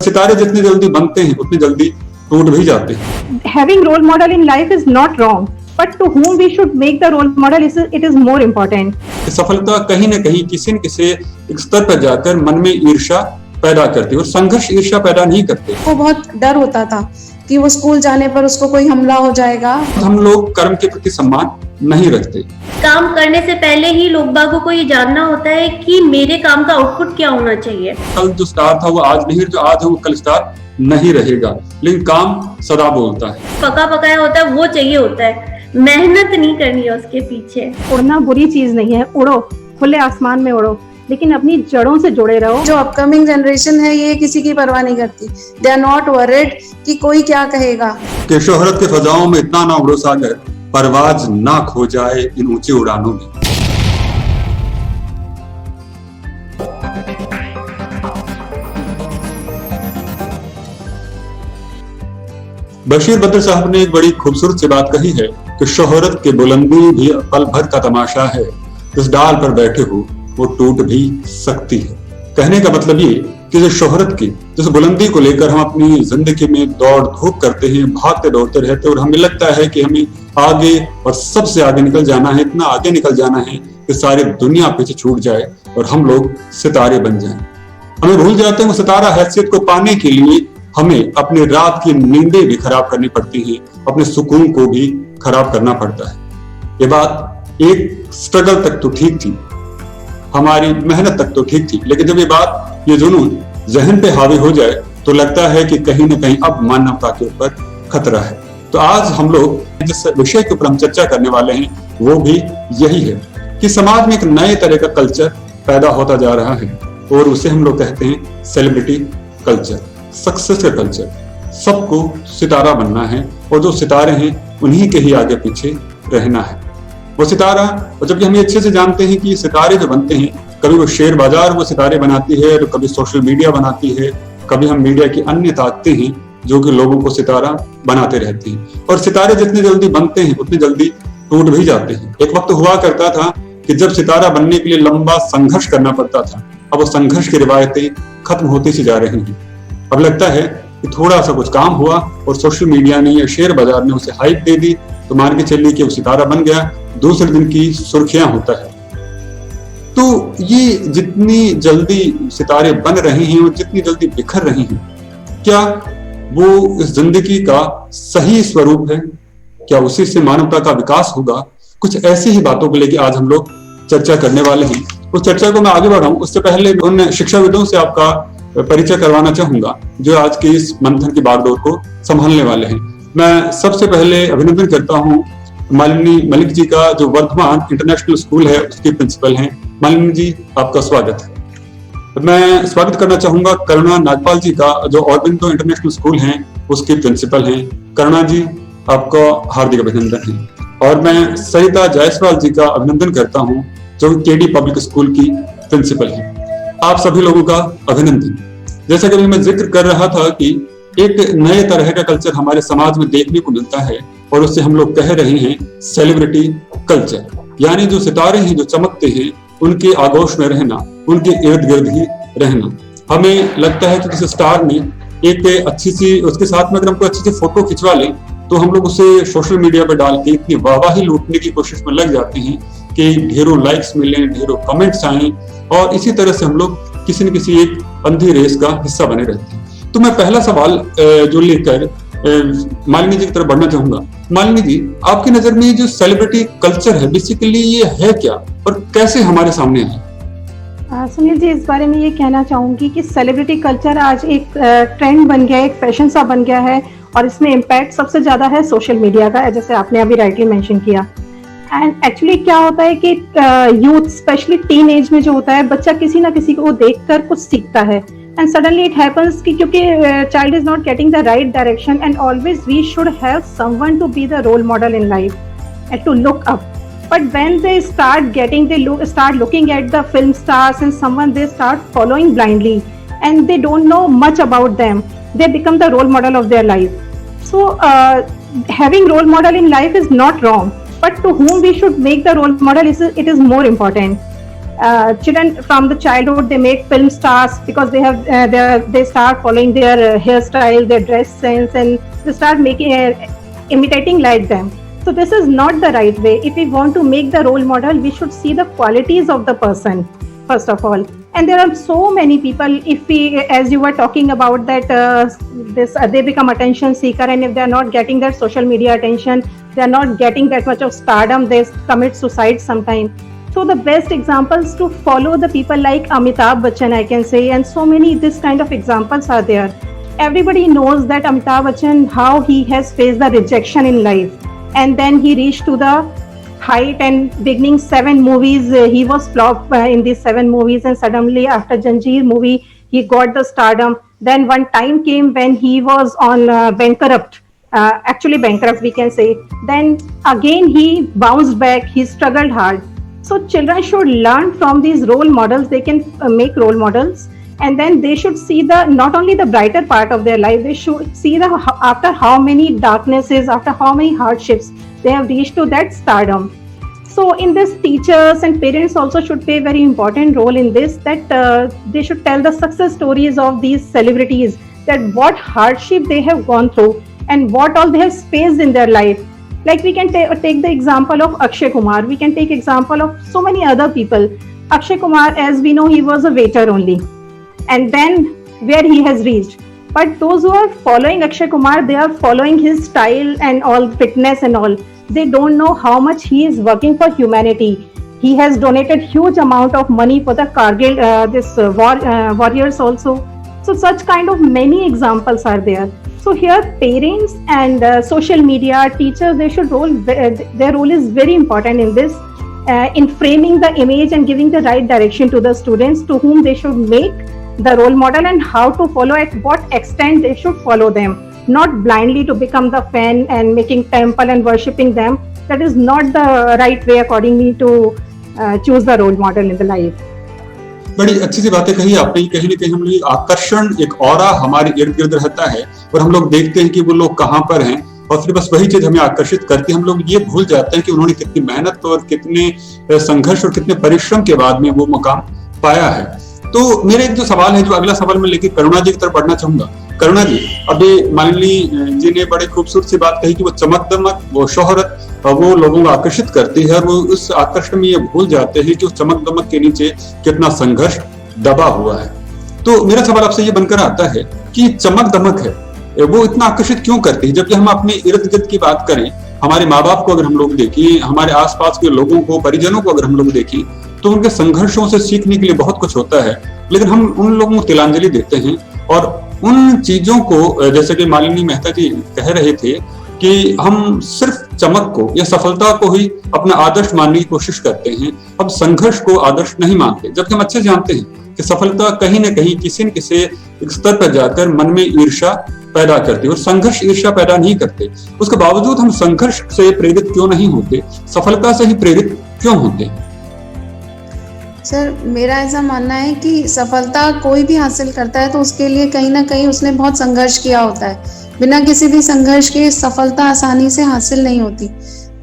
सितारे जितने जल्दी बनते हैं उतने जल्दी टूट भी जाते हैं। Having role model in life is not wrong, but to whom we should make the role model it is more important. सफलता कहीं न कहीं किसी न किसी एक स्तर पर जाकर मन में ईर्ष्या पैदा करती है और संघर्ष ईर्ष्या पैदा नहीं करते। वो बहुत डर होता था कि वो स्कूल जाने पर उसको कोई हमला हो जाएगा। हम लोग कर्म के प्रति सम्मान नहीं रखते। काम करने से पहले ही लोग बागों को ये जानना होता है कि मेरे काम का आउटपुट क्या होना चाहिए। कल जो स्टार था वो आज नहीं, जो आज है वो कल स्टार नहीं रहेगा, लेकिन काम सदा बोलता है। पका पकाया होता है वो चाहिए होता है, मेहनत नहीं करनी है उसके पीछे। उड़ना बुरी चीज नहीं है, उड़ो, खुले आसमान में उड़ो, लेकिन अपनी जड़ों से जुड़े रहो। जो अपकमिंग जनरेशन है ये किसी की परवाह नहीं करती। दे आर नॉट वरीड कि कोई क्या कहेगा। कि शोहरत के फजाओं में इतना ना उड़ो सागर, परवाज ना खो जाए इन ऊंची उड़ानों में। बशीर बद्र साहब ने एक बड़ी खूबसूरत सी बात कही है कि शोहरत की बुलंदी भी पल भर का तमाशा है, इस डाल पर बैठे हो वो टूट भी सकती है। कहने का मतलब ये कि जो शोहरत की जिस बुलंदी को लेकर हम अपनी जिंदगी में दौड़ धूप करते हैं, भागते दौड़ते रहते हैं और हमें लगता है कि हमें आगे और सबसे आगे निकल जाना है, इतना आगे निकल जाना है कि सारी दुनिया पीछे छूट जाए और हम लोग सितारे बन जाएं। हमें भूल जाते हैं वो सितारा हैसियत को पाने के लिए हमें अपनी रात की नींदें भी खराब करनी पड़ती हैं, अपने सुकून को भी खराब करना पड़ता है। ये बात एक स्ट्रगल तक तो ठीक थी, हमारी मेहनत तक तो ठीक थी, लेकिन जब ये बात ये जुनून जहन पे हावी हो जाए तो लगता है कि कहीं न कहीं अब मानवता के ऊपर खतरा है। तो आज हम लोग जिस विषय के ऊपर हम चर्चा करने वाले हैं वो भी यही है कि समाज में एक नए तरह का कल्चर पैदा होता जा रहा है और उसे हम लोग कहते हैं सेलिब्रिटी कल्चर, सक्सेस का कल्चर। सबको सितारा बनना है और जो सितारे हैं उन्हीं के ही आगे पीछे रहना है। वो सितारा, और जबकि हम ये अच्छे से जानते हैं कि सितारे जो बनते हैं, कभी वो शेयर बाजार वो सितारे बनाती है, तो कभी सोशल मीडिया बनाती है, कभी हम मीडिया की अन्य ताकतें हैं जो कि लोगों को सितारा बनाते रहती हैं। और सितारे जितने जल्दी बनते हैं उतने जल्दी टूट भी जाते हैं। एक वक्त हुआ करता था कि जब सितारा बनने के लिए लंबा संघर्ष करना पड़ता था, अब वो संघर्ष की रिवायतें खत्म होती सी जा रही हैं। अब लगता है कि थोड़ा सा कुछ काम हुआ और सोशल मीडिया ने या शेयर बाजार ने उसे हाइप दे दी तो मान के चलिए कि वो सितारा बन गया, दूसरे दिन की सुर्खियां होता है। तो ये जितनी जल्दी सितारे बन रहे हैं और जितनी जल्दी बिखर रहे हैं, क्या वो इस जिंदगी का सही स्वरूप है? क्या उसी से मानवता का विकास होगा? कुछ ऐसी ही बातों को लेकर आज हम लोग चर्चा करने वाले हैं। उस चर्चा को मैं आगे बढ़ाऊं उससे पहले उन शिक्षाविदों से आपका परिचय करवाना चाहूंगा जो आज के इस मंथन की बागडोर को संभालने वाले हैं। मैं सबसे पहले अभिनंदन करता हूं मालिनी मलिक जी का, जो वर्धमान इंटरनेशनल स्कूल है उसकी प्रिंसिपल हैं। मालिनी जी, आपका स्वागत है। मैं स्वागत करना चाहूंगा करुणा नागपाल जी का, जो ऑरबिंदो इंटरनेशनल स्कूल हैं उसकी प्रिंसिपल हैं। करुणा जी, आपका हार्दिक अभिनंदन है। और मैं सरिता जायसवाल जी का अभिनंदन करता हूं जो केडी पब्लिक स्कूल की प्रिंसिपल हैं। आप सभी लोगों का अभिनंदन। जैसा कि मैं जिक्र कर रहा था कि एक नए तरह का कल्चर हमारे समाज में देखने को मिलता है और उससे हम लोग कह रहे हैं सेलिब्रिटी कल्चर, यानी जो सितारे हैं जो चमकते हैं उनके आगोश में रहना, उनके इर्द गिर्द ही रहना। हमें लगता है कि किसी स्टार ने एक अच्छी सी उसके साथ में अगर हमको अच्छी सी फोटो खिंचवा लें तो हम लोग उसे सोशल मीडिया पर डाल के इतनी वाहवाही लूटने की कोशिश में लग जाते हैं कि ढेरों लाइक्स मिलें, ढेरों कमेंट्स आएं और इसी तरह से हम लोग किसी न किसी एक अंधी रेस का हिस्सा बने रहते हैं। तो मैं पहला सवाल जो लेकर मालिनी जी की तरफ बढ़ना चाहूंगा। मालिनी जी, आपकी नजर में जो सेलिब्रिटी कल्चर है बेसिकली ये है क्या और कैसे हमारे सामने है? सुनील जी, इस बारे में ये कहना चाहूंगी कि सेलिब्रिटी कल्चर आज एक ट्रेंड बन गया है, एक फैशन सा बन गया है और इसमें इम्पैक्ट सबसे ज्यादा है सोशल मीडिया का, जैसे आपने अभी राइटली मेंशन किया। एंड एक्चुअली क्या होता है कि यूथ स्पेशली टीन एज में जो होता है, बच्चा किसी ना किसी को देखकर कुछ सीखता है एंड सडनली इट हैपेंस कि क्योंकि child is not getting the right direction and always we should have someone to be the role model in life and to look up. But when they start looking at the film stars and someone they start following blindly and they don't know much about them, they become the role model of their life. So having role model in life is not wrong, but to whom we should make the role model it is more important. children from the childhood they make film stars because they have they start following their hairstyle, their dress sense, and they start making imitating like them. So this is not the right way. If we want to make the role model, we should see the qualities of the person first of all. And there are so many people. If we, as you were talking about that, they become attention seeker, and if they are not getting that social media attention, they are not getting that much of stardom, they commit suicide sometime. So the best examples to follow the people like Amitabh Bachchan, I can say, and so many this kind of examples are there. Everybody knows that Amitabh Bachchan, how he has faced the rejection in life, and then he reached to the height and beginning 7 movies. He was flopped in these 7 movies, and suddenly after Janjeer movie, he got the stardom. Then one time came when he was on bankrupt. Actually bankrupt we can say. Then again he bounced back. He struggled hard. So children should learn from these role models. They can make role models, and then they should see the not only the brighter part of their life. They should see the after how many darknesses, after how many hardships they have reached to that stardom. So in this, teachers and parents also should play a very important role in this. That they should tell the success stories of these celebrities. That what hardship they have gone through and what all they have faced in their life. Like we can take the example of Akshay Kumar. We can take example of so many other people. Akshay Kumar, as we know, he was a waiter only. And then where he has reached. But those who are following Akshay Kumar, they are following his style and all, fitness and all. They don't know how much he is working for humanity. He has donated huge amount of money for the Kargil, warriors also. So such kind of many examples are there. So here parents and social media, teachers, they should their role is very important in this, in framing the image and giving the right direction to the students to whom they should make the role model and how to follow, at what extent they should follow them, not blindly to become the fan and making temple and worshipping them. That is not the right way according me to choose the role model in the life. बड़ी अच्छी सी बातें कही आपने। कहीं ना कहीं हम लोग आकर्षण, एक ऑरा हमारे इर्द गिर्द रहता है और हम लोग देखते हैं कि वो लोग कहाँ पर हैं और फिर बस वही चीज हमें आकर्षित करती है। हम लोग ये भूल जाते हैं कि उन्होंने कितनी मेहनत और कितने संघर्ष और कितने परिश्रम के बाद में वो मुकाम पाया है। तो मेरे एक जो सवाल है, जो अगला सवाल मैं लेके करुणा जी की तरफ बढ़ना चाहूंगा। करुणा जी, अभी मालिनी जी ने बड़ी खूबसूरत सी बात कही कि वो चमक दमक, वो शोहरत वो लोगों को आकर्षित करती है और वो उस आकर्षण में ये भूल जाते हैं कि उस चमक दमक के नीचे कितना संघर्ष दबा हुआ है। तो मेरा सवाल आपसे ये बनकर आता है कि चमक दमक है वो इतना आकर्षित क्यों करती है? जबकि हम अपने इर्द गिर्द की बात करें, हमारे माँ बाप को अगर हम लोग देखें, हमारे आसपास के लोगों को, परिजनों को अगर हम लोग देखें, तो उनके संघर्षों से सीखने के लिए बहुत कुछ होता है, लेकिन हम उन लोगों को तिलांजलि देते हैं और उन चीजों को, जैसे कि मालिनी मेहता जी कह रहे थे कि हम सिर्फ चमक को या सफलता को ही अपना आदर्श मानने की कोशिश करते हैं, अब संघर्ष को आदर्श नहीं मानते, जबकि हम अच्छे जानते हैं कि सफलता कहीं न कहीं किसी न किसी स्तर पर जाकर मन में ईर्ष्या पैदा करती है और संघर्ष ईर्ष्या पैदा नहीं करते। उसके बावजूद हम संघर्ष से प्रेरित क्यों नहीं होते, सफलता से ही प्रेरित क्यों होते? सर, मेरा ऐसा मानना है कि सफलता कोई भी हासिल करता है तो उसके लिए कहीं ना कहीं उसने बहुत संघर्ष किया होता है। बिना किसी भी संघर्ष के सफलता आसानी से हासिल नहीं होती।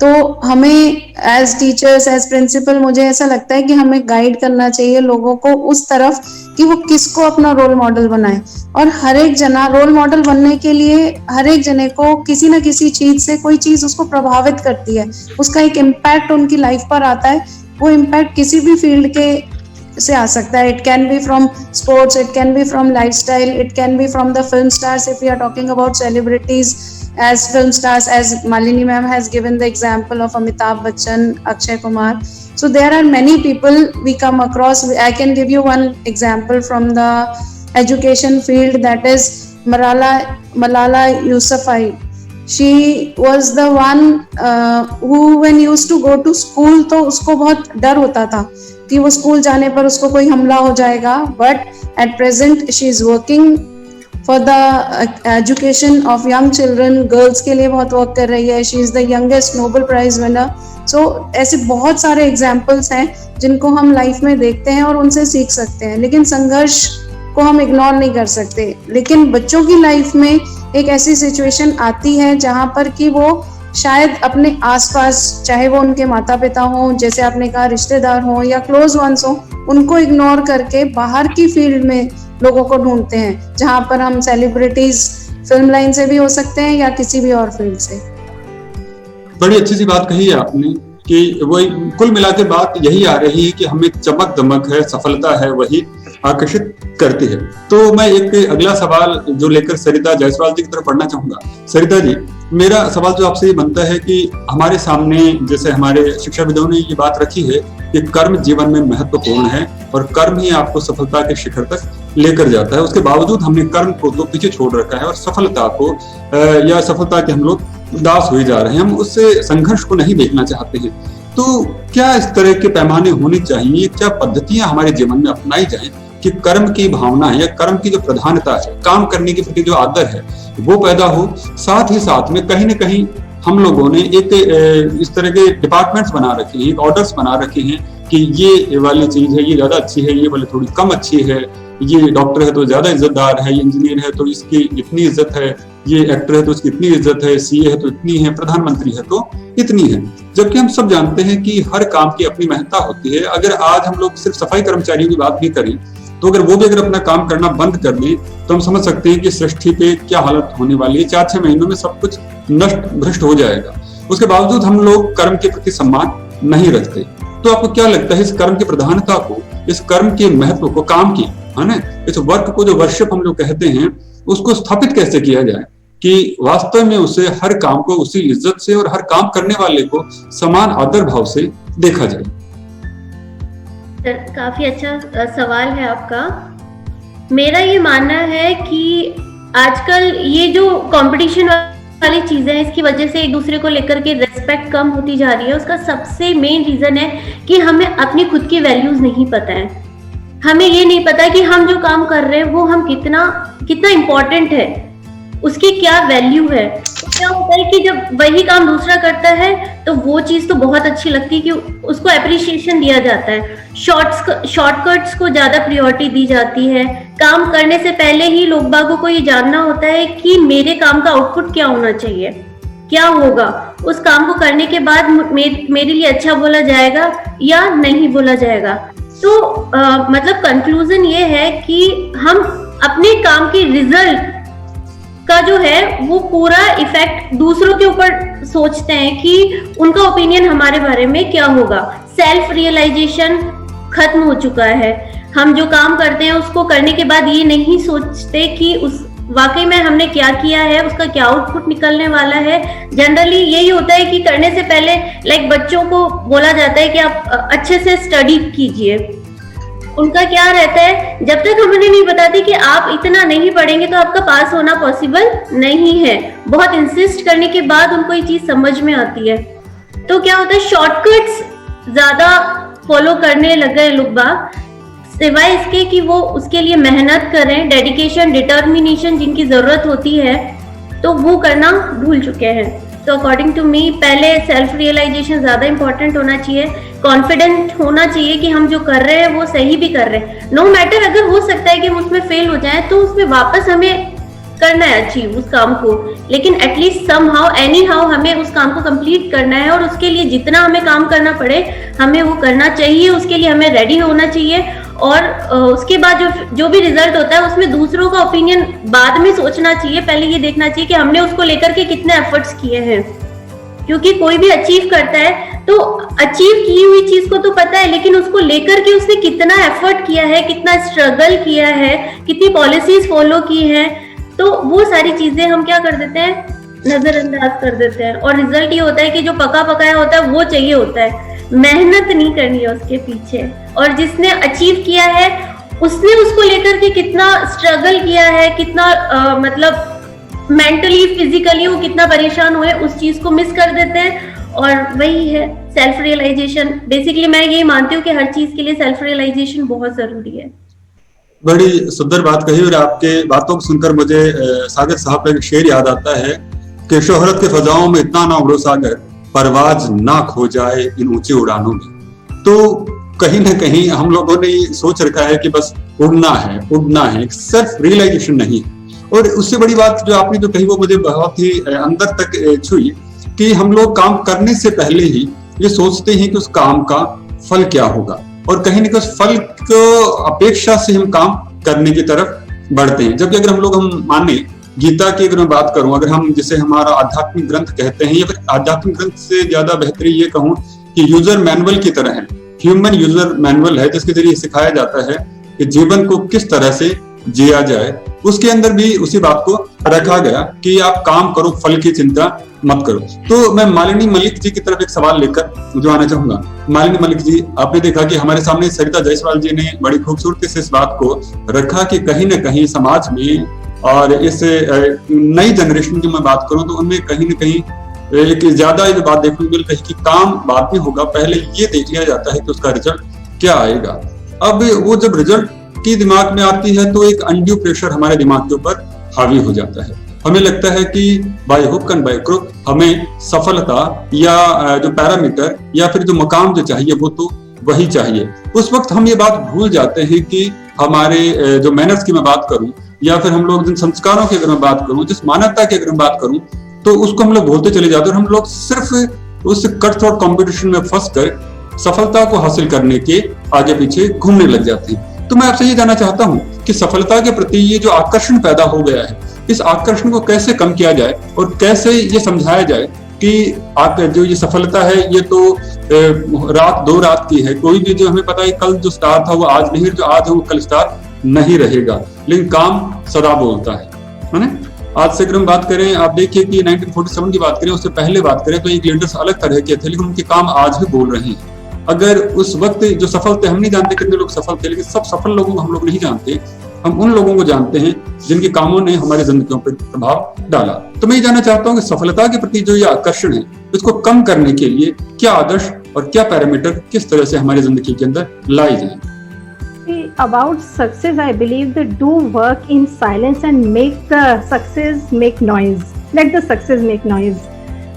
तो हमें एज टीचर्स, एज प्रिंसिपल, मुझे ऐसा लगता है कि हमें गाइड करना चाहिए लोगों को उस तरफ कि वो किसको अपना रोल मॉडल बनाए। और हर एक जना रोल मॉडल बनने के लिए हर एक जने को किसी ना किसी चीज से कोई चीज उसको प्रभावित करती है, उसका एक इम्पैक्ट उनकी लाइफ पर आता है। वो इम्पैक्ट किसी भी फील्ड के से आ सकता है। It can be from sports, it can be from lifestyle, it can be from the film stars if we are talking about celebrities as film stars, as Malini ma'am has given the example of Amitabh Bachchan, Akshay Kumar. So there are many people we come across. I can give you one example from the education field, that is Malala Yousafzai. She was the one who when used to go to school, तो उसको बहुत डर होता था कि वो school जाने पर उसको कोई हमला हो जाएगा, but at present she is working for the education of young children, girls के लिए बहुत वर्क कर रही है। She is the youngest Nobel Prize winner. So ऐसे बहुत सारे examples हैं जिनको हम लाइफ में देखते हैं और उनसे सीख सकते हैं, लेकिन संघर्ष को हम इग्नोर नहीं कर सकते। लेकिन बच्चों की लाइफ में एक ऐसी सिचुएशन आती है जहाँ पर कि वो शायद अपने आसपास, चाहे वो उनके माता पिता हों, जैसे आपने कहा रिश्तेदार हों या क्लोज वंस हों, उनको इग्नोर करके बाहर की फील्ड में लोगों को ढूंढते हैं, जहां पर हम सेलिब्रिटीज फिल्म लाइन से भी हो सकते हैं या किसी भी और फील्ड से। बड़ी अच्छी सी बात कही है आपने कि वही कुल मिला के बात यही आ रही है कि हमें चमक दमक है, सफलता है, वही आकर्षित करती है। तो मैं एक अगला सवाल जो लेकर सरिता जायसवाल जी की तरफ पढ़ना चाहूंगा। सरिता जी, मेरा सवाल जो आपसे ये बनता है कि हमारे सामने जैसे हमारे शिक्षाविदों ने ये बात रखी है कि कर्म जीवन में महत्वपूर्ण है और कर्म ही आपको सफलता के शिखर तक लेकर जाता है। उसके बावजूद हमने कर्म को तो पीछे छोड़ रखा है और सफलता को या सफलता के हम लोग दास हुए जा रहे हैं, हम उससे संघर्ष को नहीं देखना चाहते हैं। तो क्या इस तरह के पैमाने होने चाहिए, क्या पद्धतियां हमारे जीवन में अपनाई जाएं कि कर्म की भावना है या कर्म की जो प्रधानता है, काम करने के प्रति जो आदर है वो पैदा हो। साथ ही साथ में कहीं ना कहीं हम लोगों ने एक इस तरह के डिपार्टमेंट्स बना रखे हैं, ऑर्डर्स बना रखे हैं कि ये वाली चीज है ये ज्यादा अच्छी है, ये वाली थोड़ी कम अच्छी है, ये डॉक्टर है तो ज्यादा इज्जतदार है, ये इंजीनियर है तो इसकी इतनी इज्जत है, ये एक्टर है तो इसकी इतनी इज्जत है, सीए है तो इतनी है, प्रधानमंत्री है तो इतनी है। जबकि हम सब जानते हैं कि हर काम की अपनी महत्ता होती है। अगर आज हम लोग सिर्फ सफाई कर्मचारियों की बात भी करें तो अगर वो भी अगर अपना काम करना बंद कर दें तो हम समझ सकते हैं कि सृष्टि पे क्या हालत होने वाली है। 4-6 महीनों में सब कुछ नष्ट भ्रष्ट हो जाएगा। उसके बावजूद हम लोग कर्म के प्रति सम्मान नहीं रखते। तो आपको क्या लगता है इस कर्म की प्रधानता को, इस कर्म के महत्व को, काम की है ना, इस वर्क को जो वर्शिप हम लोग कहते हैं उसको स्थापित कैसे किया जाए कि वास्तव में उसे हर काम को उसी इज्जत से और हर काम करने वाले को समान आदर भाव से देखा जाए। काफी अच्छा सवाल है आपका। मेरा ये मानना है कि आजकल ये जो कंपटीशन वाली चीजें हैं इसकी वजह से एक दूसरे को लेकर के रेस्पेक्ट कम होती जा रही है। उसका सबसे मेन रीजन है कि हमें अपनी खुद की वैल्यूज नहीं पता है। हमें ये नहीं पता कि हम जो काम कर रहे हैं वो हम कितना इम्पोर्टेंट है, उसकी क्या वैल्यू है। तो क्या होता है कि जब वही काम दूसरा करता है तो वो चीज तो बहुत अच्छी लगती है कि उसको एप्रिसिएशन दिया जाता है, शॉर्टकट्स को ज्यादा प्रायोरिटी दी जाती है। काम करने से पहले ही लोग बागों को ये जानना होता है कि मेरे काम का आउटपुट क्या होना चाहिए, क्या होगा, उस काम को करने के बाद मेरे लिए अच्छा बोला जाएगा या नहीं बोला जाएगा। तो मतलब कंक्लूजन ये है कि हम अपने काम की रिजल्ट का जो है वो पूरा इफेक्ट दूसरों के ऊपर सोचते हैं कि उनका ओपिनियन हमारे बारे में क्या होगा। सेल्फ रियलाइजेशन खत्म हो चुका है। हम जो काम करते हैं उसको करने के बाद ये नहीं सोचते कि उस वाकई में हमने क्या किया है, उसका क्या आउटपुट निकलने वाला है। जनरली यही होता है कि करने से पहले लाइक बच्चों को बोला जाता है कि आप अच्छे से स्टडी कीजिए। उनका क्या रहता है, जब तक हमें नहीं बताते कि आप इतना नहीं पढ़ेंगे तो आपका पास होना पॉसिबल नहीं है। बहुत इंसिस्ट करने के बाद उनको ये चीज समझ में आती है। तो क्या होता है, शॉर्टकट्स ज्यादा फॉलो करने लग गए लोग बाग, सिवाय इसके कि वो उसके लिए मेहनत करें, डेडिकेशन, डिटर्मिनेशन जिनकी जरूरत होती है तो वो करना भूल चुके हैं। तो अकॉर्डिंग टू मी पहले सेल्फ रियलाइजेशन ज्यादा इंपॉर्टेंट होना चाहिए, कॉन्फिडेंट होना चाहिए कि हम जो कर रहे हैं वो सही भी कर रहे हैं। नो मैटर अगर हो सकता है कि हम उसमें फेल हो जाए तो उसमें वापस हमें करना है अचीव उस काम को, लेकिन at least somehow anyhow हमें उस काम को कंप्लीट करना है और उसके लिए जितना हमें काम करना पड़े हमें वो करना चाहिए। उसके लिए हमें रेडी होना चाहिए और उसके बाद जो भी रिजल्ट होता है उसमें दूसरों का ओपिनियन बाद में सोचना चाहिए। पहले ये देखना चाहिए कि हमने उसको लेकर के कितने एफर्ट्स किए हैं, क्योंकि कोई भी अचीव करता है तो अचीव की हुई चीज को तो पता है, लेकिन उसको लेकर के उसने कितना एफर्ट किया है, कितना स्ट्रगल किया है, कितनी पॉलिसीज फॉलो की हैं, तो वो सारी चीजें हम क्या कर देते हैं, नजरअंदाज कर देते हैं। और रिजल्ट ये होता है कि जो पका पकाया होता है वो चाहिए होता है, मेहनत नहीं करनी है उसके पीछे। और जिसने अचीव किया है उसने उसको लेकर के कितना स्ट्रगल किया है, कितना मतलब मेंटली फिजिकली वो कितना परेशान हुए, उस चीज को मिस कर देते हैं। और वही है सेल्फ रियलाइजेशन। बेसिकली मैं ये मानती हूँ कि हर चीज के लिए सेल्फ रियलाइजेशन बहुत जरूरी है। बड़ी सुंदर बात कही और आपके बातों को सुनकर मुझे सागर साहब का एक शेर याद आता है कि शोहरत के फजाओं में इतना ना उड़ो सागर, परवाज ना खो जाए इन ऊंची उड़ानों में। तो कहीं ना कहीं हम लोगों ने सोच रखा है कि बस उड़ना है, सेल्फ रियलाइजेशन नहीं। और उससे बड़ी बात जो आपने जो कही वो मुझे बहुत ही अंदर तक छुई कि हम लोग काम करने से पहले ही ये सोचते हैं कि उस काम का फल क्या होगा, और कहीं ना कहीं उस फल को अपेक्षा से हम काम करने की तरफ बढ़ते हैं। जबकि अगर हम माने गीता की अगर मैं बात करूं, अगर हम जिसे हमारा आध्यात्मिक ग्रंथ कहते हैं, या फिर आध्यात्मिक ग्रंथ से ज्यादा बेहतरी ये कहूं कि यूजर मैनुअल की तरह है, ह्यूमन यूजर मैनुअल है, जिसके जरिए सिखाया जाता है कि जीवन को किस तरह से जिया जाए। उसके अंदर भी उसी बात को रखा गया कि आप काम करो, फल की चिंता मत करो। तो मैं मालिनी मलिक जी की तरफ एक सवाल लेकर जो आना चाहूंगा। मालिनी मलिक जी, आपने देखा कि हमारे सामने सरिता जायसवाल जी ने बड़ी खूबसूरती से इस बात को रखा कि कहीं ना कहीं समाज में और इस नई जनरेशन की मैं बात करूं तो उनमें कहीं ना कहीं एक ज्यादा ये बात देखने को मिल रही कि काम बाद में होगा, पहले ये देख लिया जाता है कि उसका रिजल्ट क्या आएगा। अब वो जब रिजल्ट की दिमाग में आती है तो एक अनड्यू प्रेशर हमारे दिमाग के ऊपर हावी हो जाता है। हमें लगता है कि by hook and by crook हमें सफलता या जो पैरामीटर या फिर जो मकाम जो चाहिए वो तो वही चाहिए। उस वक्त हम ये बात भूल जाते हैं कि हमारे जो मैनर्स की मैं बात करूं, या फिर हम लोग जिन संस्कारों की अगर मैं बात करूं, जिस मानवता की अगर मैं बात करूं, तो उसको हम लोग भूलते चले जाते हैं और हम लोग सिर्फ उस कट थ्रोट कॉम्पिटिशन में फंस कर सफलता को हासिल करने के आगे पीछे घूमने लग जाते हैं। तो मैं आपसे ये जानना चाहता हूं कि सफलता के प्रति ये जो आकर्षण पैदा हो गया है, इस आकर्षण को कैसे कम किया जाए और कैसे ये समझाया जाए कि आप जो ये सफलता है ये तो रात दो रात की है। कोई भी जो हमें पता है कल जो स्टार था वो आज नहीं, जो आज है वो कल स्टार नहीं रहेगा, लेकिन काम सदा बोलता है ना। आज से अगर हम बात करें, आप देखिए कि 1947 की बात करें, उससे पहले बात करें तो एक लीडर्स अलग तरह के थे, लेकिन उनके काम आज भी बोल रहे हैं। अगर उस वक्त जो सफल थे, हम नहीं जानते कितने लोग सफल थे, लेकिन सब सफल लोगों को हम लोग नहीं जानते। हम उन लोगों को जानते हैं जिनके कामों ने हमारी जिंदगियों पर प्रभाव डाला। तो मैं ये जानना चाहता हूँ कि सफलता के प्रति जो ये आकर्षण है, इसको कम करने के लिए क्या आदर्श और क्या पैरामीटर किस तरह से हमारी जिंदगी के अंदर लाई जाए? About success, I believe that do work in silence and make the success make noise. Let the success make noise.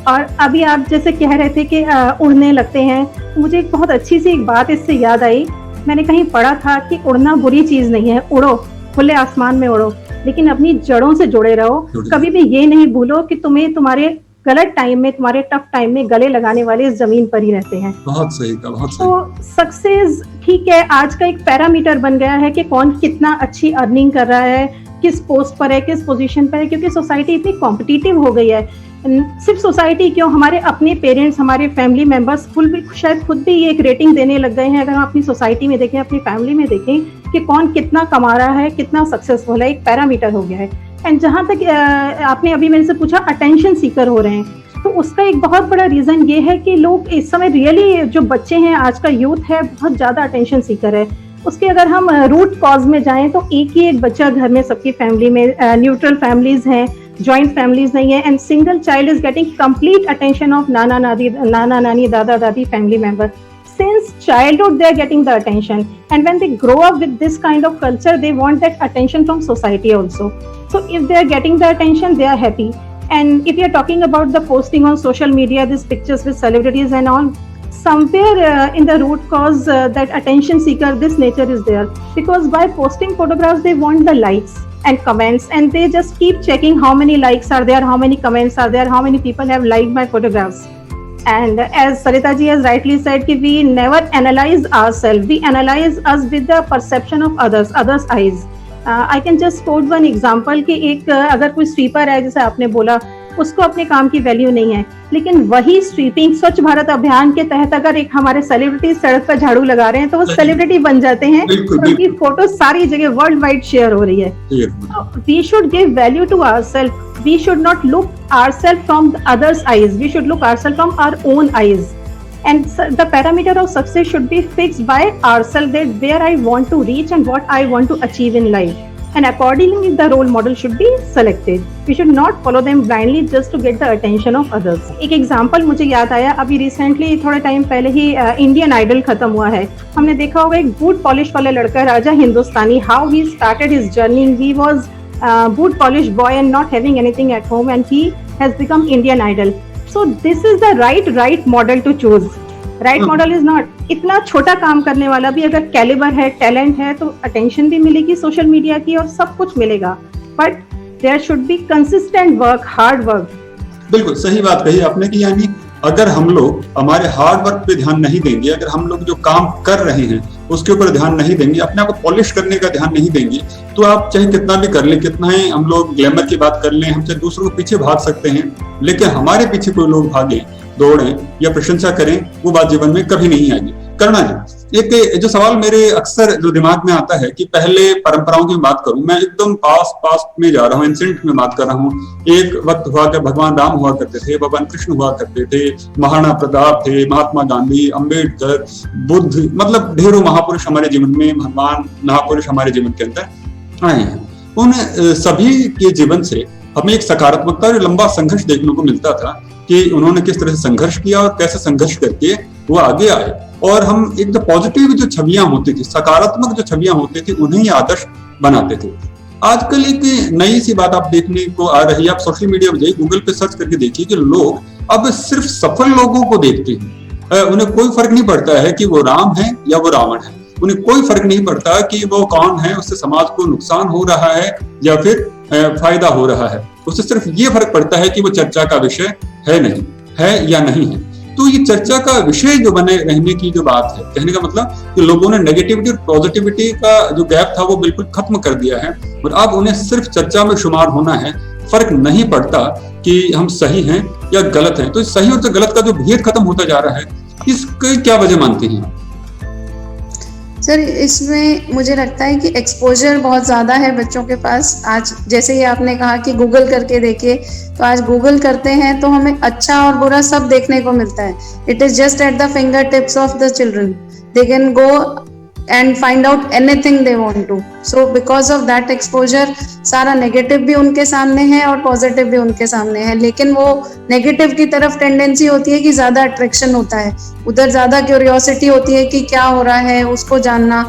और अभी आप जैसे कह रहे थे कि उड़ने लगते हैं, मुझे एक बहुत अच्छी सी एक बात इससे याद आई। मैंने कहीं पढ़ा था कि उड़ना बुरी चीज नहीं है, उड़ो, खुले आसमान में उड़ो, लेकिन अपनी जड़ों से जुड़े रहो। कभी भी ये नहीं भूलो कि तुम्हें तुम्हारे गलत टाइम में, तुम्हारे टफ टाइम में गले लगाने वाले इस जमीन पर ही रहते हैं। बहुत सही का, बहुत सही। तो सक्सेस ठीक है, आज का एक पैरामीटर बन गया है कि कौन कितना अच्छी अर्निंग कर रहा है, किस पोस्ट पर है, किस पोजीशन पर है, क्योंकि सोसाइटी इतनी कॉम्पिटिटिव हो गई है। सिर्फ सोसाइटी क्यों, हमारे अपने पेरेंट्स, हमारे फैमिली मेंबर्स शायद खुद भी ये एक रेटिंग देने लग गए हैं। अगर हम अपनी सोसाइटी में देखें, अपनी फैमिली में देखें कि कौन कितना कमा रहा है, कितना सक्सेसफुल है, एक पैरामीटर हो गया है। एंड जहां तक आपने अभी मेरे से पूछा अटेंशन सीकर हो रहे हैं, तो उसका एक बहुत बड़ा रीजन ये है कि लोग इस समय रियली, जो बच्चे हैं, आज का यूथ है, बहुत ज्यादा अटेंशन सीकर है। उसके अगर हम रूट कॉज में जाएं तो एक ही एक बच्चा घर में, सबकी फैमिली में, न्यूट्रल फैमिलीज हैं, जॉइंट फैमिलीज नहीं है, and single child is getting complete attention of नाना नानी, दादा दादी, family member. Since childhood they are getting the attention, and when they grow up with this kind of culture, they want that attention from society also. So if they are getting the attention, they are happy. And if you are talking about the posting on social media, these pictures with celebrities and all, somewhere in the root cause, that attention seeker, this nature is there, because by posting photographs they want the likes and comments, and they just keep checking how many likes are there, how many comments are there, how many people have liked my photographs. And as Sarita ji has rightly said, कि we never analyze ourselves, we analyze us with the perception of others eyes. I can just quote one example कि एक अगर कोई sweeper है, जैसे आपने बोला, उसको अपने काम की वैल्यू नहीं है, लेकिन वही स्वीपिंग स्वच्छ भारत अभियान के तहत अगर एक हमारे सेलिब्रिटी सड़क पर झाड़ू लगा रहे हैं तो वो सेलिब्रिटी बन जाते हैं, उनकी फोटो सारी जगह वर्ल्ड वाइड शेयर हो रही है। We should give value to ourselves, we should not look ourselves from the others' eyes, we should look ourselves from our own eyes, and the parameter of success should be fixed by ourselves, that where I want to reach and what I want to achieve in life, and accordingly the role model should be selected. We should not follow them blindly just to get the attention of others. एक example मुझे याद आया, अभी recently थोड़े time पहले ही Indian idol खत्म हुआ है। हमने देखा होगा एक बूट पॉलिश वाले लड़का, Raja Hindustani, how he started his journey, he was boot polish boy and not having anything at home, and he has become Indian Idol. So this is the right model to choose. Right model is not, इतना छोटा काम करने वाला भी अगर calibre है, talent है, तो अटेंशन भी मिलेगी सोशल मीडिया की और सब कुछ मिलेगा, but there should be consistent work, hard work, बिल्कुल सही बात कही आपने कि यानी अगर हम लोग हमारे हार्ड वर्क पे ध्यान नहीं देंगे, अगर हम लोग जो काम कर रहे हैं उसके ऊपर ध्यान नहीं देंगे, अपने आप को पॉलिश करने का ध्यान नहीं देंगे, तो आप चाहे कितना भी कर लें, कितना ही हम लोग ग्लैमर की बात कर लें, हम चाहे दूसरों के पीछे भाग सकते हैं, लेकिन हमारे पीछे कोई लोग भागे, दौड़ें या प्रशंसा करें, वो बात जीवन में कभी नहीं आएगी। करुणा जी, एक जो सवाल मेरे अक्सर जो दिमाग में आता है कि पहले परंपराओं की बात करूं, मैं एकदम पास में जा रहा हूँ, एंसेंट में बात कर रहा हूँ। एक वक्त हुआ कि भगवान राम हुआ करते थे, भगवान कृष्ण हुआ करते थे, महाराणा प्रताप थे, महात्मा गांधी, अंबेडकर, बुद्ध, मतलब ढेरों महापुरुष हमारे जीवन में, भगवान महापुरुष हमारे जीवन के अंदर आए हैं। उन सभी के जीवन से हमें एक सकारात्मकता और लंबा संघर्ष देखने को मिलता था कि उन्होंने किस तरह से संघर्ष किया और कैसे संघर्ष करके वो आगे आए। और हम एक जो पॉजिटिव जो छवियां होती थी, सकारात्मक जो छवियां होती थी, उन्हें ही आदर्श बनाते थे। आजकल एक नई सी बात आप देखने को आ रही है, आप सोशल मीडिया में जाइए, गूगल पे सर्च करके देखिए कि लोग अब सिर्फ सफल लोगों को देखते हैं। उन्हें कोई फर्क नहीं पड़ता है कि वो राम है या वो रावण है, उन्हें कोई फर्क नहीं पड़ता कि वो कौन है, उससे समाज को नुकसान हो रहा है या फिर फायदा हो रहा है। उससे सिर्फ ये फर्क पड़ता है कि वो चर्चा का विषय है नहीं है या नहीं है। तो ये चर्चा का विषय जो बने रहने की जो बात है, कहने का मतलब कि लोगों ने नेगेटिविटी और पॉजिटिविटी का जो गैप था वो बिल्कुल खत्म कर दिया है और अब उन्हें सिर्फ चर्चा में शुमार होना है। फर्क नहीं पड़ता कि हम सही हैं या गलत हैं। तो सही और गलत का जो भेद खत्म होता जा रहा है, इसकी क्या वजह मानते हैं? सर, इसमें मुझे लगता है कि एक्सपोजर बहुत ज़्यादा है बच्चों के पास। आज जैसे ही आपने कहा कि गूगल करके देखिए, तो आज गूगल करते हैं तो हमें अच्छा और बुरा सब देखने को मिलता है। It is just at the finger tips of the children, they can go and find out anything they want to. So because of that exposure, सारा नेगेटिव भी उनके सामने है और पॉजिटिव भी उनके सामने है, लेकिन वो नेगेटिव की तरफ टेंडेंसी होती है कि ज्यादा अट्रैक्शन होता है, उधर ज्यादा क्यूरियोसिटी होती है कि क्या हो रहा है उसको जानना।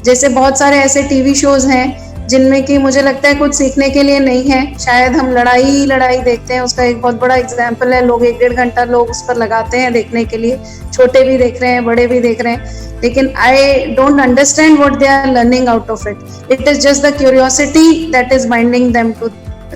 जैसे बहुत सारे ऐसे टीवी शोज हैं जिनमें कि मुझे लगता है कुछ सीखने के लिए नहीं है, शायद हम लड़ाई देखते हैं। उसका एक बहुत बड़ा एग्जाम्पल है, लोग 1-1.5 घंटा लोग उस पर लगाते हैं देखने के लिए, छोटे भी देख रहे हैं, बड़े भी देख रहे हैं, लेकिन I don't understand what they are learning out of it. It is just the curiosity that is binding them to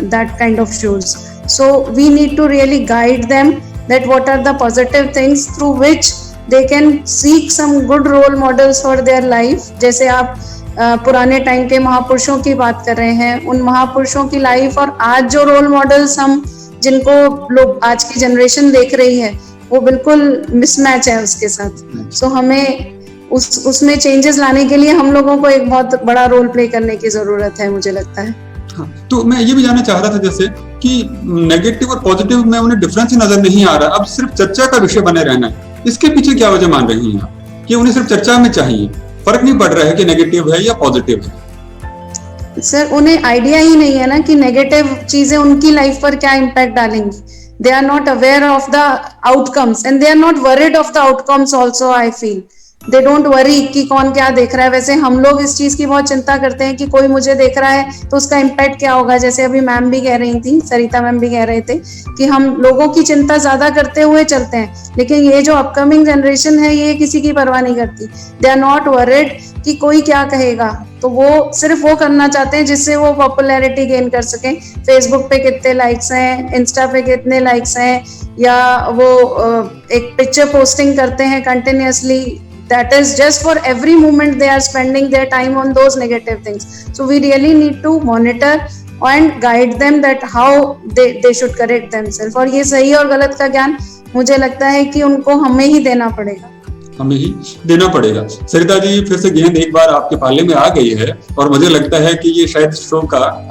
that kind of shows. So we need to really guide them that what are the positive things through which they can seek some good role models for their life. जैसे आप पुराने time के महापुरुषों की बात कर रहे हैं, उन महापुरुषों की लाइफ और आज जो रोल मॉडल्स हम जिनको लोग आज की जनरेशन देख रही है, वो बिल्कुल मिसमैच है उसके साथ। सो हमें उसमें चेंजेस लाने के लिए हम लोगों को एक बहुत बड़ा रोल प्ले करने की जरूरत है, मुझे लगता है। हाँ, तो मैं ये भी जानना चाह रहा था जैसे कि नेगेटिव और पॉजिटिव में उन्हें डिफरेंस नजर नहीं आ रहा, अब सिर्फ चर्चा का विषय बने रहना है। इसके पीछे क्या वजह मान रही हैं आप कि उन्हें सिर्फ चर्चा में चाहिए, फर्क नहीं पड़ रहा है कि नेगेटिव है या पॉजिटिव है? सर, उन्हें आइडिया ही नहीं है ना कि नेगेटिव चीजें उनकी लाइफ पर क्या इम्पैक्ट डालेंगी। They are not aware of the outcomes and they are not worried of the outcomes also. I feel they don't worry कि कौन क्या देख रहा है। वैसे हम लोग इस चीज की बहुत चिंता करते हैं कि कोई मुझे देख रहा है तो उसका इम्पैक्ट क्या होगा। जैसे अभी मैम भी कह रही थी, सरिता मैम भी कह रहे थे कि हम लोगों की चिंता ज्यादा करते हुए चलते हैं, लेकिन ये जो अपकमिंग जनरेशन है ये किसी की परवाह नहीं करती। दे आर नॉट वरीड कि कोई क्या कहेगा, तो वो सिर्फ वो करना चाहते हैं जिससे वो पॉपुलैरिटी गेन कर सकें। फेसबुक पे कितने लाइक्स हैं, इंस्टा पे कितने लाइक्स हैं, या वो एक पिक्चर पोस्टिंग करते हैं continuously. That is just for every moment they are spending their time on those negative things. So we really need to monitor and guide them that how they should correct themselves. और ये सही और गलत का ज्ञान मुझे लगता है कि उनको हमें ही देना पड़ेगा। सरिता जी, फिर से गेंद एक बार आपके पाले में आ गई है और मुझे लगता है कि ये शायद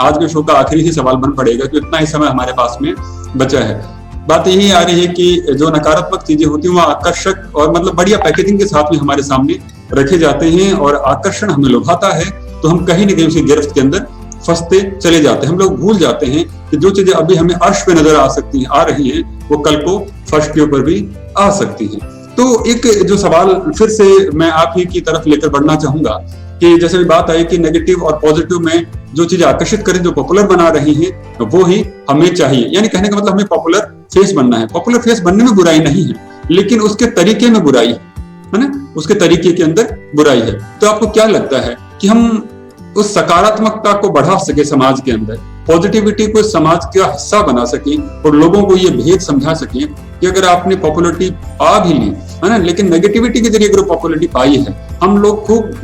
आज के शो का आखिरी ही सवाल बन पड़ेगा कि इतना ही समय हमारे पास में बचा है। बात यही आ रही है कि जो नकारात्मक चीजें होती हैं वो आकर्षक और मतलब बढ़िया पैकेजिंग के साथ में हमारे सामने रखे जाते हैं और आकर्षण हमें लुभाता है, तो हम कहीं न कहीं उसी गिरफ्त के अंदर फंसते चले जाते हैं। हम लोग भूल जाते हैं कि जो चीजें अभी हमें अर्श पे नजर आ रही हैं वो कल को फर्श के ऊपर भी आ सकती हैं। तो एक जो सवाल फिर से मैं आप ही की तरफ लेकर बढ़ना चाहूंगा कि जैसे भी बात आई कि नेगेटिव और पॉजिटिव में जो चीजें आकर्षित करें, जो पॉपुलर बना रही हैं, वो ही हमें चाहिए। यानी कहने का मतलब हमें पॉपुलर फेस बनना है। पॉपुलर फेस बनने में बुराई नहीं है, लेकिन उसके तरीके में बुराई है ना, उसके तरीके के अंदर बुराई है। तो आपको क्या लगता है कि हम उस सकारात्मकता को बढ़ा सके समाज के अंदर, पॉजिटिविटी को समाज का हिस्सा बना सके और लोगों को ये भेद समझा सके कि अगर आपने पॉपुलरिटी पा भी ली है ना, लेकिन नेगेटिविटी के जरिए अगर पॉपुलरिटी पाई है, हम लोग खूब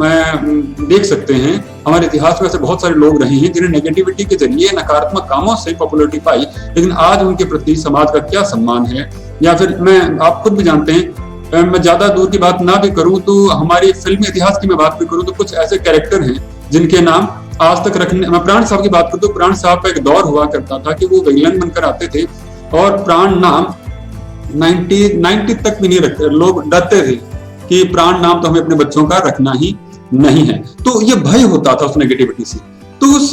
देख सकते हैं हमारे इतिहास में ऐसे बहुत सारे लोग रहे हैं जिन्हें नेगेटिविटी के जरिए नकारात्मक कामों से पॉपुलरिटी पाई, लेकिन आज उनके प्रति समाज का क्या सम्मान है। या फिर आप खुद भी जानते हैं, मैं ज्यादा दूर की बात ना भी करूं तो हमारी फिल्मी इतिहास की मैं बात भी करूं तो कुछ ऐसे कैरेक्टर हैं जिनके नाम आज तक रखने, मैं प्राण साहब की बात करूं तो प्राण साहब का एक दौर हुआ करता था कि वो विलन बनकर आते थे और प्राण नाम 90 तक भी नहीं रखते, लोग डरते थे कि प्राण नाम तो हमें अपने बच्चों का रखना ही नहीं है। तो ये भय होता था उस नेगेटिविटी से। तो उस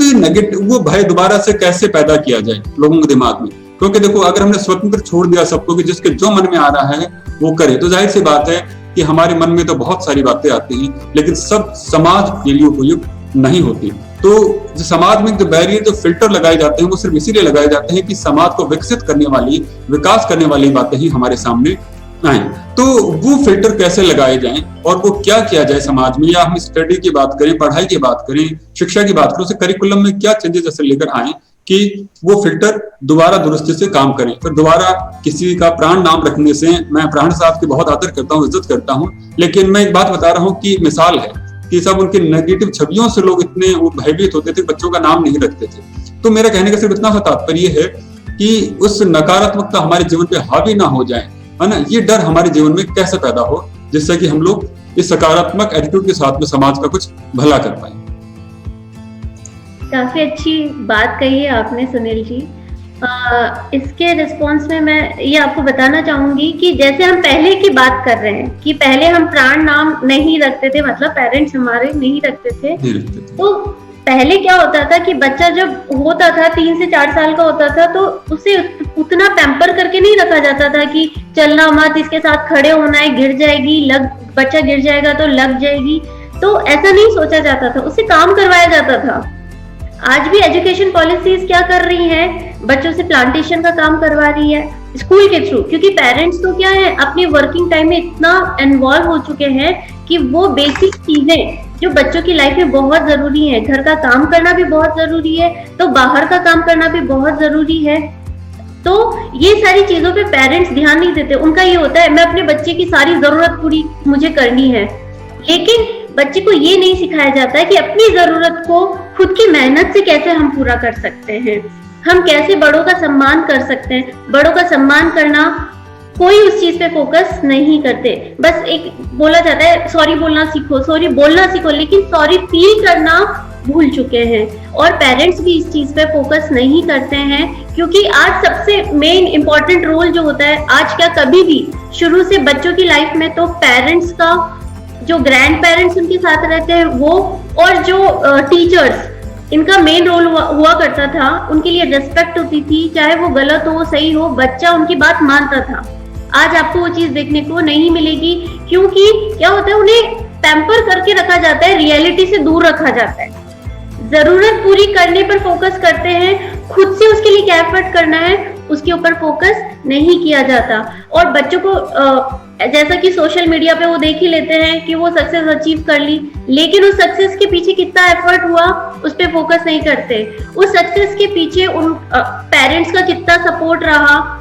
वो भय दोबारा से कैसे पैदा किया जाए लोगों के दिमाग में, क्योंकि देखो अगर हमने स्वतंत्र छोड़ दिया सबको कि जिसके जो मन में आ रहा है वो करे, तो जाहिर सी बात है कि हमारे मन में तो बहुत सारी बातें आती हैं, लेकिन सब समाज के लिए उपयुक्त नहीं होती। तो जो समाज में जो बैरियर, जो फिल्टर लगाए जाते हैं वो सिर्फ इसीलिए लगाए जाते हैं कि समाज को विकसित करने वाली, विकास करने वाली बातें ही हमारे सामने आए। तो वो फिल्टर कैसे लगाए जाएं और वो क्या किया जाए समाज में, या हम स्टडी की बात करें, पढ़ाई की बात करें, शिक्षा की बात करें, उसे करिकुलम में क्या चेंजेस ऐसे लेकर आए कि वो फिल्टर दोबारा दुरुस्ती से काम करें। फिर दोबारा किसी का प्राण नाम रखने से, मैं प्राण साहब की बहुत आदर करता हूँ, इज्जत करता हूँ, लेकिन मैं एक बात बता रहा हूँ कि मिसाल है कि सब उनके नेगेटिव छवियों से लोग इतने भयभीत होते थे, बच्चों का नाम नहीं रखते थे। तो मेरा कहने का सिर्फ इतना सा तात्पर्य है कि उस नकारात्मकता हमारे जीवन पे हावी ना हो जाए, है ना, ये डर हमारे जीवन में कैसे पैदा हो जिससे कि हम लोग इस सकारात्मक एटीट्यूड के साथ में समाज का कुछ भला कर पाए। काफी अच्छी बात कही है आपने सुनील जी। इसके रिस्पॉन्स में मैं ये आपको बताना चाहूंगी कि जैसे हम पहले की बात कर रहे हैं कि पहले हम प्राण नाम नहीं रखते थे, मतलब पेरेंट्स हमारे नहीं रखते थे, तो पहले क्या होता था कि बच्चा जब होता था 3 से 4 साल का होता था तो उसे उतना पैम्पर करके नहीं रखा जाता था कि चलना मत, इसके साथ खड़े होना है, गिर जाएगी, बच्चा गिर जाएगा तो लग जाएगी, तो ऐसा नहीं सोचा जाता था, उससे काम करवाया जाता था। आज भी एजुकेशन पॉलिसीज क्या कर रही है, बच्चों से प्लांटेशन का काम करवा रही है स्कूल के थ्रू, क्योंकि पेरेंट्स तो क्या है अपने वर्किंग टाइम में इतना इन्वॉल्व हो चुके हैं कि वो बेसिक चीजें जो बच्चों की लाइफ में बहुत जरूरी है, घर का काम करना भी बहुत जरूरी है, तो बाहर का काम करना भी बहुत जरूरी है, तो ये सारी चीजों पे पेरेंट्स ध्यान नहीं देते। उनका ये होता है मैं अपने बच्चे की सारी जरूरत पूरी मुझे करनी है, लेकिन बच्चे को ये नहीं सिखाया जाता है कि अपनी जरूरत को खुद की मेहनत से कैसे हम पूरा कर सकते हैं, हम कैसे बड़ों का सम्मान कर सकते हैं। बड़ों का सम्मान करना, कोई उस चीज पे फोकस नहीं करते, बस एक बोला जाता है सॉरी बोलना सीखो, सॉरी बोलना सीखो, लेकिन सॉरी फील करना भूल चुके हैं। और पेरेंट्स भी इस चीज पे फोकस नहीं करते हैं, क्योंकि आज सबसे मेन इंपॉर्टेंट रोल जो होता है, आज क्या कभी भी शुरू से बच्चों की लाइफ में तो पेरेंट्स का, जो ग्रैंड पेरेंट्स उनके साथ रहते हैं वो, और जो टीचर्स, इनका मेन रोल हुआ करता था। उनके लिए रेस्पेक्ट होती थी, चाहे वो गलत हो सही हो, बच्चा उनकी बात मानता था। आज आपको वो चीज देखने को नहीं मिलेगी, क्योंकि क्या होता है उन्हें पैम्पर करके रखा जाता है, रियलिटी से दूर रखा जाता है, जरूरत पूरी करने पर फोकस करते हैं, खुद से उसके लिए क्या एफर्ट करना है उसके ऊपर फोकस नहीं किया जाता। और बच्चों को जैसा कि सोशल मीडिया पे वो देख ही लेते हैं कि वो सक्सेस अचीव कर ली, लेकिन उस सक्सेस के पीछे कितना एफर्ट हुआ उस पे फोकस नहीं करते। उस सक्सेस के पीछे उन पेरेंट्स का कितना सपोर्ट रहा,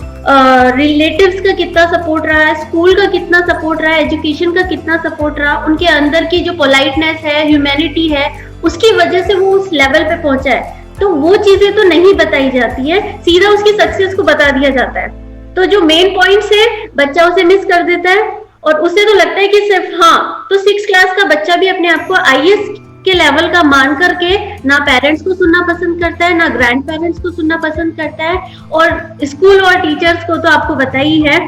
रिलेटिव्स का कितना सपोर्ट रहा है, स्कूल का कितना सपोर्ट रहा है, एजुकेशन का कितना सपोर्ट रहा, उनके अंदर की जो पोलाइटनेस है, ह्यूमैनिटी है, उसकी वजह से वो उस लेवल पे पहुंचा है। तो वो चीजें तो नहीं बताई जाती है, सीधा उसकी सक्सेस को बता दिया जाता है। तो जो मेन पॉइंट्स है बच्चा उसे मिस कर देता है, और उसे तो लगता है कि सिर्फ हाँ, तो 6th क्लास का बच्चा भी अपने आप को IAS के लेवल का मान करके ना पेरेंट्स को सुनना पसंद करता है, ना ग्रैंड पेरेंट्स को सुनना पसंद करता है, और स्कूल और टीचर्स को तो आपको पता ही है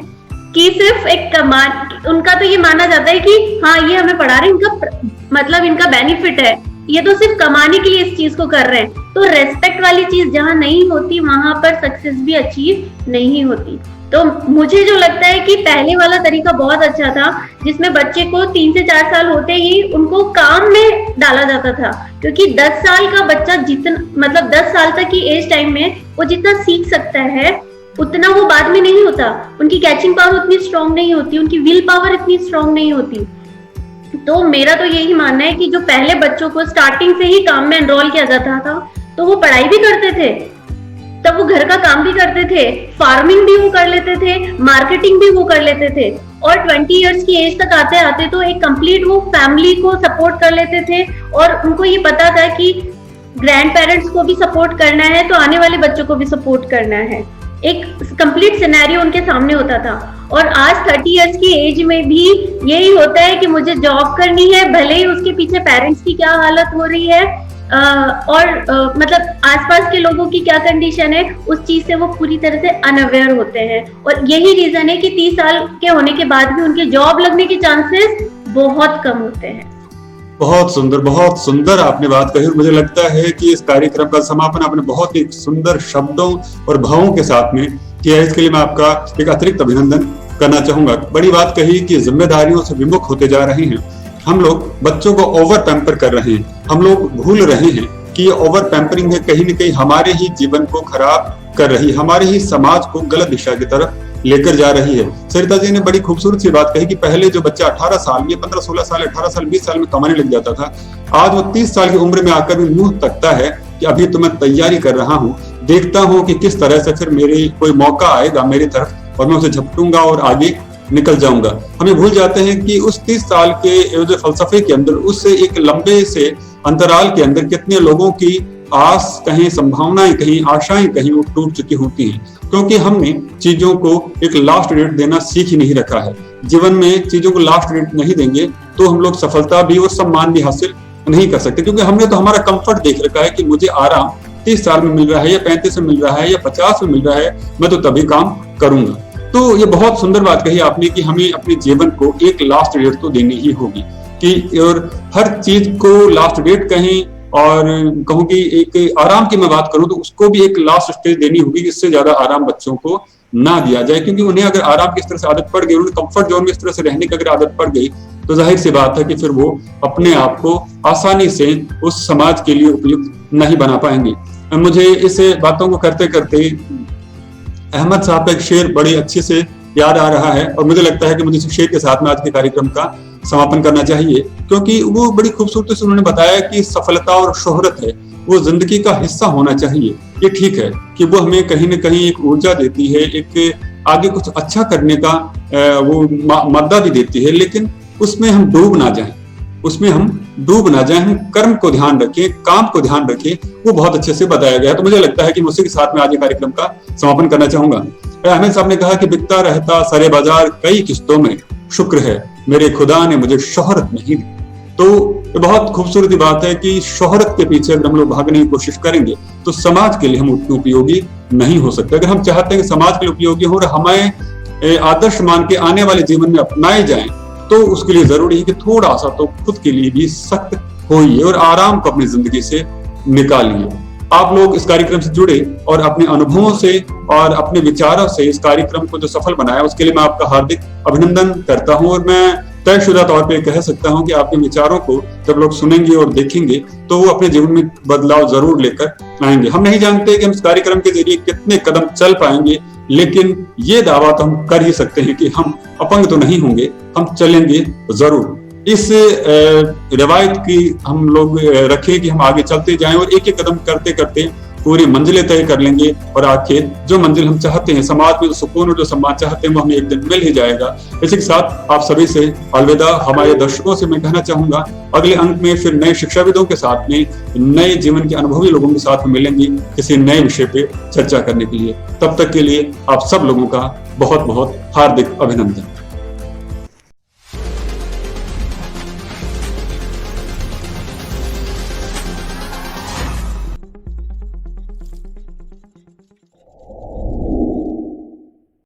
कि सिर्फ एक कमान, उनका तो ये माना जाता है कि हाँ ये हमें पढ़ा रहे हैं, इनका मतलब इनका बेनिफिट है, ये तो सिर्फ कमाने के लिए इस चीज को कर रहे हैं। तो रेस्पेक्ट वाली चीज जहां नहीं होती वहां पर सक्सेस भी अचीव नहीं होती। तो मुझे जो लगता है कि पहले वाला तरीका बहुत अच्छा था, जिसमें बच्चे को 3 से 4 साल होते ही उनको काम में डाला जाता था, क्योंकि 10 साल का बच्चा जितना, मतलब 10 साल तक की एज टाइम में वो जितना सीख सकता है उतना वो बाद में नहीं होता। उनकी कैचिंग पावर उतनी स्ट्रांग नहीं होती, उनकी विल पावर इतनी स्ट्रांग नहीं होती। तो मेरा तो यही मानना है कि जो पहले बच्चों को स्टार्टिंग से ही काम में एनरोल किया जाता था, तो वो पढ़ाई भी करते थे, तब वो घर का काम भी करते थे, फार्मिंग भी वो कर लेते थे, मार्केटिंग भी वो कर लेते थे, और 20 इयर्स की एज तक आते आते तो एक कंप्लीट वो फैमिली को सपोर्ट कर लेते थे, और उनको ये पता था कि ग्रैंड पेरेंट्स को भी सपोर्ट करना है तो आने वाले बच्चों को भी सपोर्ट करना है। एक कंप्लीट सिनेरियो उनके सामने होता था। और आज 30 इयर्स की एज में भी यही होता है कि मुझे जॉब करनी है, भले ही उसके पीछे पेरेंट्स की क्या हालत हो रही है मतलब आसपास के लोगों की क्या कंडीशन है, उस चीज से वो पूरी तरह से अनअवेयर होते हैं। और यही रीजन है कि 30 साल के होने के बाद भी उनके जॉब लगने के चांसेस बहुत कम होते हैं। बहुत सुंदर आपने बात कही, और मुझे लगता है कि इस कार्यक्रम का समापन आपने बहुत ही सुंदर शब्दों और भावों के साथ में किया है। इसके लिए मैं आपका एक अतिरिक्त अभिनंदन करना चाहूंगा। बड़ी बात कही कि जिम्मेदारियों से विमुख होते जा रहे हैं हम लोग, बच्चों को ओवर पैम्पर कर रहे हैं, हम लोग भूल रहे हैं कि ये ओवर पैम्परिंग है कहीं न कहीं हमारे ही जीवन को खराब कर रही है, हमारे ही समाज को गलत दिशा की तरफ लेकर जा रही है। सरिता जी ने बड़ी खूबसूरत सी बात कही कि पहले जो बच्चा 18 साल, ये 15, 16 साल, 18 साल, 20 साल में कमाने लग जाता था, आज वो 30 साल की उम्र में आकर भी मुंह तकता है कि अभी तो मैं तैयारी कर रहा हूँ, देखता हूँ कि किस तरह से फिर मेरे कोई मौका आएगा मेरी तरफ और मैं उसे झपटूंगा और आगे निकल जाऊंगा। हमें भूल जाते हैं कि उस 30 साल के जो फलसफे के अंदर, उससे एक लंबे से अंतराल के अंदर कितने लोगों की आस कहीं, संभावनाएं कहीं, आशाएं कहीं वो टूट चुकी होती हैं, क्योंकि हमने चीजों को एक लास्ट रेट देना सीख ही नहीं रखा है। जीवन में चीजों को लास्ट रेट नहीं देंगे तो हम लोग सफलता भी और सम्मान भी हासिल नहीं कर सकते, क्योंकि हमने तो हमारा कंफर्ट देख रखा है कि मुझे आराम 30 साल में मिल रहा है या 35 में मिल रहा है या 50 में मिल रहा है, मैं तो तभी काम करूंगा। तो ये बहुत सुंदर बात कही आपने कि हमें अपने जीवन को एक लास्ट रेट तो देनी ही होगी, कि और हर चीज को लास्ट रेट कहें, और कहूँ कि एक आराम की मैं बात करूं तो उसको भी एक लास्ट स्टेज देनी होगी, इससे ज्यादा आराम बच्चों को ना दिया जाए, क्योंकि उन्हें अगर आराम की इस तरह से आदत पड़ गई, उन्हें कंफर्ट जोन में इस तरह से रहने की अगर आदत पड़ गई, तो जाहिर सी बात है कि फिर वो अपने आप को आसानी से उस समाज के लिए उपयुक्त नहीं बना पाएंगे। मुझे इस बातों को करते करते अहमद साहब का एक शेर बड़ी अच्छे से याद आ रहा है, और मुझे लगता है कि मुझे इस शेर के साथ में आज के कार्यक्रम का समापन करना चाहिए, क्योंकि वो बड़ी खूबसूरती से उन्होंने बताया कि सफलता और शोहरत है वो जिंदगी का हिस्सा होना चाहिए। ये ठीक है कि वो हमें कहीं न कहीं एक ऊर्जा देती है, एक आगे कुछ अच्छा करने का वो मदद भी देती है, लेकिन उसमें हम डूब ना जाएं, हम कर्म को ध्यान रखें, काम को ध्यान रखें, वो बहुत अच्छे से बताया गया है। तो मुझे लगता है कि उसी के साथ में आज ये कार्यक्रम का समापन करना चाहूंगा। अहमद साहब ने कहा कि बिकता रहता सरे बाजार कई किस्तों में, शुक्र है मेरे खुदा ने मुझे शोहरत नहीं दी। तो ये बहुत खूबसूरत बात है कि शोहरत के पीछे अगर हम लोग भागने की कोशिश करेंगे तो समाज के लिए हम उतने उपयोगी नहीं हो सकते। अगर हम चाहते हैं कि समाज के लिए उपयोगी हो और हमें आदर्श मान के आने वाले जीवन में अपनाए जाएं, तो उसके लिए जरूरी है कि थोड़ा सा तो खुद के लिए भी सख्त होइए और आराम को अपनी जिंदगी से निकालिए। आप लोग इस कार्यक्रम से जुड़े और अपने अनुभवों से और अपने विचारों से इस कार्यक्रम को जो सफल बनाया, उसके लिए मैं आपका हार्दिक अभिनंदन करता हूं। और मैं तयशुदा तौर पे कह सकता हूं कि आपके विचारों को जब लोग सुनेंगे और देखेंगे तो वो अपने जीवन में बदलाव जरूर लेकर आएंगे। हम नहीं जानते कि हम इस कार्यक्रम के जरिए कितने कदम चल पाएंगे, लेकिन ये दावा तो हम कर ही सकते हैं कि हम अपंग तो नहीं होंगे, हम चलेंगे जरूर। इस रिवायत की हम लोग रखें कि हम आगे चलते जाएं और एक एक कदम करते करते पूरी मंजिलें तय कर लेंगे, और आखिर जो मंजिल हम चाहते हैं, समाज में जो सुकून और जो सम्मान चाहते हैं, वो हमें एक दिन मिल ही जाएगा। इसी के साथ आप सभी से अलविदा। हमारे दर्शकों से मैं कहना चाहूंगा, अगले अंक में फिर नए शिक्षाविदों के साथ में, नए जीवन के अनुभवी लोगों के साथ में मिलेंगे किसी नए विषय पे चर्चा करने के लिए। तब तक के लिए आप सब लोगों का बहुत बहुत हार्दिक अभिनंदन।